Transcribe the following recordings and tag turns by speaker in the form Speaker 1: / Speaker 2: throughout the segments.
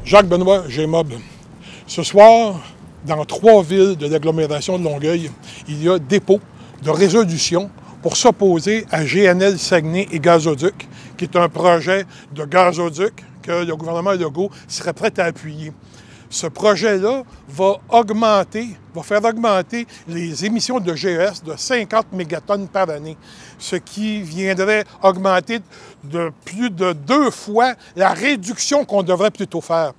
Speaker 1: Jacques-Benoît Gémob. Ce soir, dans 3 villes de l'agglomération de Longueuil, il y a dépôt de résolution pour s'opposer à GNL Saguenay et Gazoduc, qui est un projet de gazoduc que le gouvernement Legault serait prêt à appuyer. Ce projet-là va faire augmenter les émissions de GES de 50 mégatonnes par année, ce qui viendrait augmenter de plus de 2 fois la réduction qu'on devrait plutôt faire.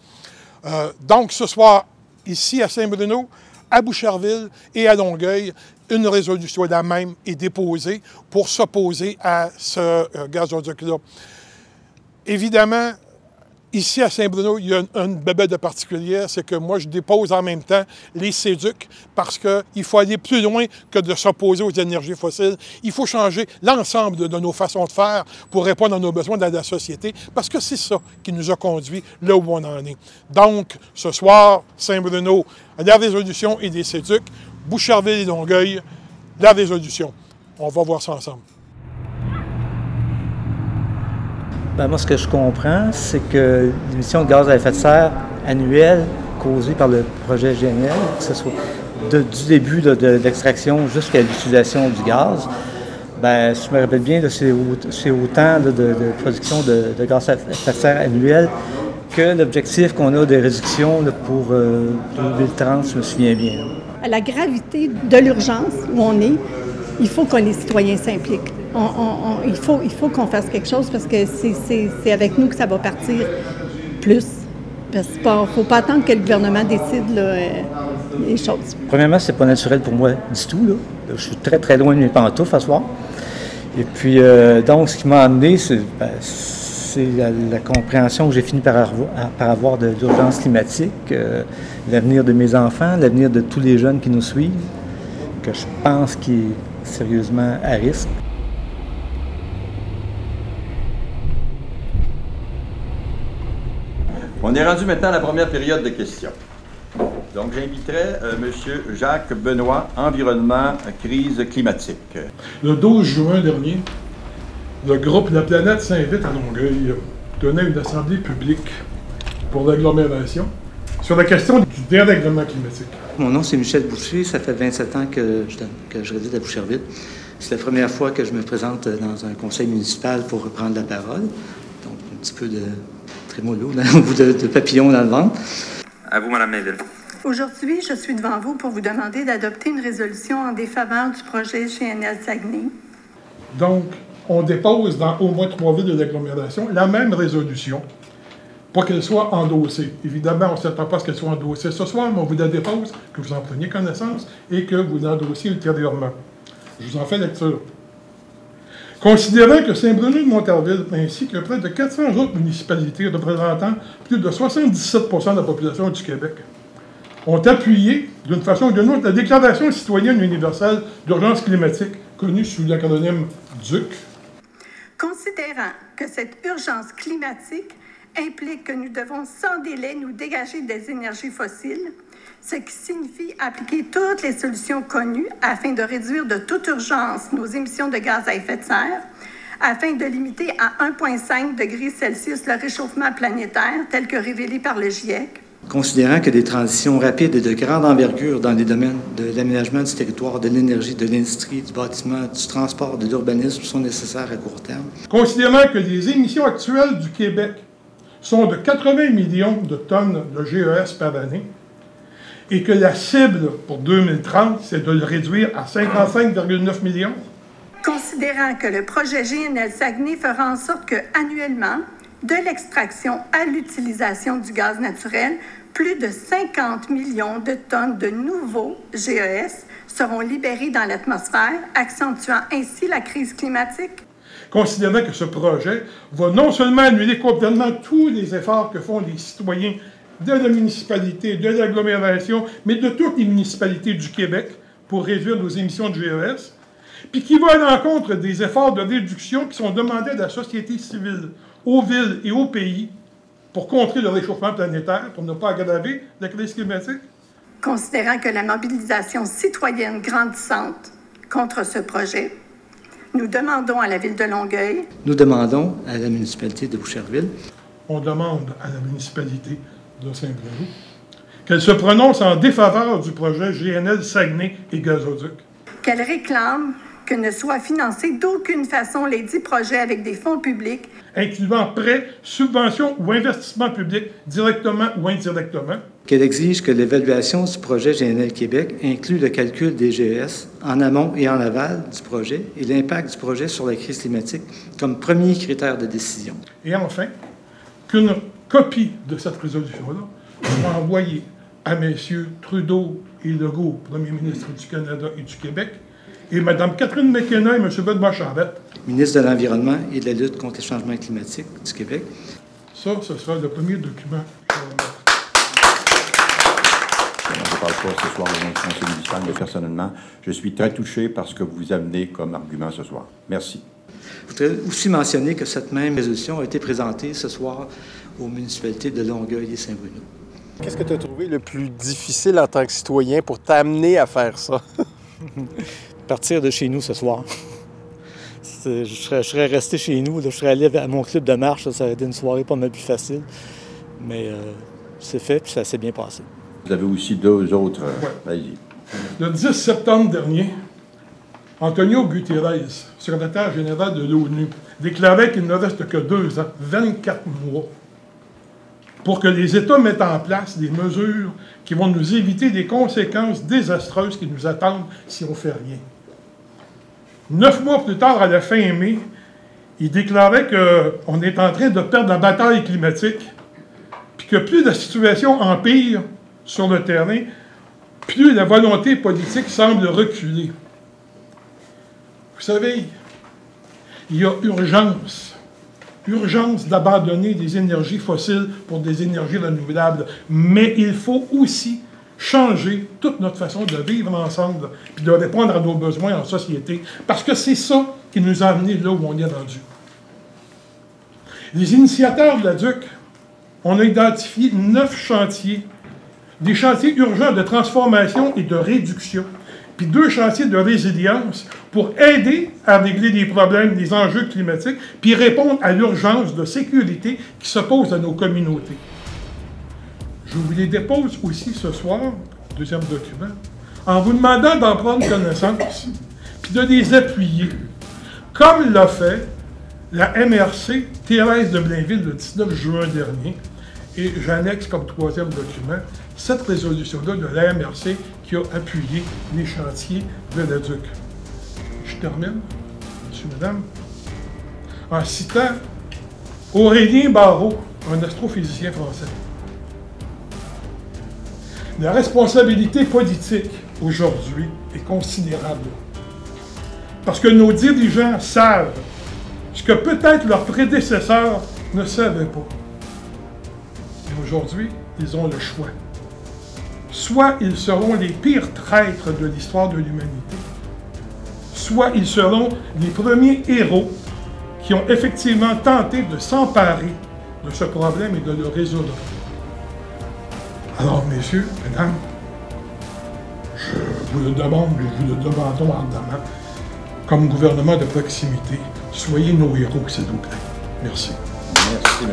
Speaker 1: Donc, ce soir, ici à Saint-Bruno, à Boucherville et à Longueuil, une résolution la même est déposée pour s'opposer à ce gazoduc-là. Évidemment, ici à Saint-Bruno, il y a une bébête de particulière, c'est que moi, je dépose en même temps les CEDUC parce qu'il faut aller plus loin que de s'opposer aux énergies fossiles. Il faut changer l'ensemble de nos façons de faire pour répondre à nos besoins de la société parce que c'est ça qui nous a conduits là où on en est. Donc, ce soir, Saint-Bruno, la résolution et les CEDUC, Boucherville et Longueuil, la résolution. On va voir ça ensemble.
Speaker 2: Ben moi, ce que je comprends, c'est que l'émission de gaz à effet de serre annuelle causée par le projet GNL, que ce soit du début de l'extraction jusqu'à l'utilisation du gaz, ben, si je me rappelle bien, c'est autant de production de gaz à effet de serre annuel que l'objectif qu'on a de réduction pour 2030, je me souviens bien.
Speaker 3: À la gravité de l'urgence où on est, il faut que les citoyens s'impliquent. Il faut qu'on fasse quelque chose parce que c'est avec nous que ça va partir plus. Parce qu'il ne faut pas attendre que le gouvernement décide là, les choses.
Speaker 2: Premièrement, c'est pas naturel pour moi du tout. Là. Je suis très, très loin de mes pantoufles à ce soir. Et puis, donc, ce qui m'a amené, c'est la compréhension que j'ai fini par avoir de l'urgence climatique, l'avenir de mes enfants, l'avenir de tous les jeunes qui nous suivent, que je pense qu'il est sérieusement à risque.
Speaker 4: On est rendu maintenant à la première période de questions. Donc, j'inviterai M. Jacques Benoît, Environnement, crise climatique.
Speaker 1: Le 12 juin dernier, le groupe La Planète s'invite à Longueuil tenait une assemblée publique pour l'agglomération sur la question du dérèglement climatique.
Speaker 2: Mon nom, c'est Michel Boucher. Ça fait 27 ans que je réside à Boucherville. C'est la première fois que je me présente dans un conseil municipal pour reprendre la parole. Donc, un petit peu de trémolo, de papillon dans le ventre.
Speaker 4: À vous, Mme Mainville.
Speaker 3: Aujourd'hui, je suis devant vous pour vous demander d'adopter une résolution en défaveur du projet GNL Saguenay.
Speaker 1: Donc, on dépose dans au moins 3 villes de l'agglomération la même résolution pour qu'elle soit endossée. Évidemment, on ne s'attend pas à ce qu'elle soit endossée ce soir, mais on vous la dépose, que vous en preniez connaissance et que vous l'endossiez ultérieurement. Je vous en fais lecture. Considérant que Saint-Bruno de Montarville, ainsi que près de 400 autres municipalités représentant plus de 77 % de la population du Québec, ont appuyé, d'une façon ou d'une autre, la Déclaration citoyenne universelle d'urgence climatique, connue sous l'acronyme DUC.
Speaker 3: Considérant que cette urgence climatique implique que nous devons sans délai nous dégager des énergies fossiles, ce qui signifie appliquer toutes les solutions connues afin de réduire de toute urgence nos émissions de gaz à effet de serre, afin de limiter à 1,5 degrés Celsius le réchauffement planétaire tel que révélé par le GIEC.
Speaker 2: Considérant que des transitions rapides et de grande envergure dans les domaines de l'aménagement du territoire, de l'énergie, de l'industrie, du bâtiment, du transport, de l'urbanisme sont nécessaires à court terme.
Speaker 1: Considérant que les émissions actuelles du Québec sont de 80 millions de tonnes de GES par année et que la cible pour 2030, c'est de le réduire à 55,9 millions.
Speaker 3: Considérant que le projet GNL Saguenay fera en sorte que, annuellement, de l'extraction à l'utilisation du gaz naturel, plus de 50 millions de tonnes de nouveaux GES seront libérés dans l'atmosphère, accentuant ainsi la crise climatique.
Speaker 1: Considérant que ce projet va non seulement annuler complètement tous les efforts que font les citoyens de la municipalité, de l'agglomération, mais de toutes les municipalités du Québec pour réduire nos émissions de GES, puis qui va à l'encontre des efforts de réduction qui sont demandés à la société civile, aux villes et aux pays pour contrer le réchauffement planétaire, pour ne pas aggraver la crise climatique.
Speaker 3: Considérant que la mobilisation citoyenne grandissante contre ce projet, nous demandons à la Ville de Longueuil.
Speaker 2: Nous demandons à la municipalité de Boucherville.
Speaker 1: On demande à la municipalité de Saint-Bruno, qu'elle se prononce en défaveur du projet GNL Saguenay et Gazoduc,
Speaker 3: qu'elle réclame que ne soient financés d'aucune façon les 10 projets avec des fonds publics,
Speaker 1: incluant prêts, subventions ou investissements publics, directement ou indirectement,
Speaker 2: qu'elle exige que l'évaluation du projet GNL Québec inclue le calcul des GES en amont et en aval du projet et l'impact du projet sur la crise climatique comme premier critère de décision.
Speaker 1: Et enfin, qu'une copie de cette résolution-là soit envoyée à M. Trudeau et Legault, Premier ministre du Canada et du Québec, et Mme Catherine McKenna et M. Benoît Charette,
Speaker 2: ministre de l'Environnement et de la lutte contre les changements climatiques du Québec.
Speaker 1: Ça, ce sera le premier document.
Speaker 4: Je ne parle pas ce soir au nom du conseil municipal, mais personnellement, je suis très touché par ce que vous amenez comme argument ce soir. Merci.
Speaker 2: Je voudrais aussi mentionner que cette même résolution a été présentée ce soir aux municipalités de Longueuil et Saint-Bruno.
Speaker 5: Qu'est-ce que tu as trouvé le plus difficile en tant que citoyen pour t'amener à faire ça?
Speaker 2: Partir de chez nous ce soir. Je serais resté chez nous, là, je serais allé à mon club de marche, ça aurait été une soirée pas mal plus facile. Mais c'est fait, puis ça s'est bien passé.
Speaker 4: Vous avez aussi deux autres. Allez-y.
Speaker 1: Le 10 septembre dernier, Antonio Guterres, secrétaire général de l'ONU, déclarait qu'il ne reste que 2 ans, 24 mois, pour que les États mettent en place des mesures qui vont nous éviter des conséquences désastreuses qui nous attendent si on ne fait rien. 9 mois plus tard, à la fin mai, il déclarait qu'on est en train de perdre la bataille climatique, puis que plus la situation empire sur le terrain, plus la volonté politique semble reculer. Vous savez, il y a urgence d'abandonner des énergies fossiles pour des énergies renouvelables, mais il faut aussi changer toute notre façon de vivre ensemble puis de répondre à nos besoins en société, parce que c'est ça qui nous a amenés là où on est rendu. Les initiateurs de la DUC, on a identifié 9 chantiers, des chantiers urgents de transformation et de réduction, puis 2 chantiers de résilience pour aider à régler les problèmes, des enjeux climatiques, puis répondre à l'urgence de sécurité qui se pose à nos communautés. Je vous les dépose aussi ce soir, deuxième document, en vous demandant d'en prendre connaissance, puis de les appuyer, comme l'a fait la MRC Thérèse de Blainville le 19 juin dernier, et j'annexe comme 3e document cette résolution-là de la MRC qui a appuyé les chantiers de la DUC. Je termine, messieurs, mesdames, en citant Aurélien Barrault, un astrophysicien français. La responsabilité politique aujourd'hui est considérable parce que nos dirigeants savent ce que peut-être leurs prédécesseurs ne savaient pas. Et aujourd'hui, ils ont le choix. Soit ils seront les pires traîtres de l'histoire de l'humanité, soit ils seront les premiers héros qui ont effectivement tenté de s'emparer de ce problème et de le résoudre. Alors, messieurs, mesdames, je vous le demande, nous vous le demandons ardemment, comme gouvernement de proximité, soyez nos héros, s'il vous plaît. Merci.
Speaker 4: Merci, M.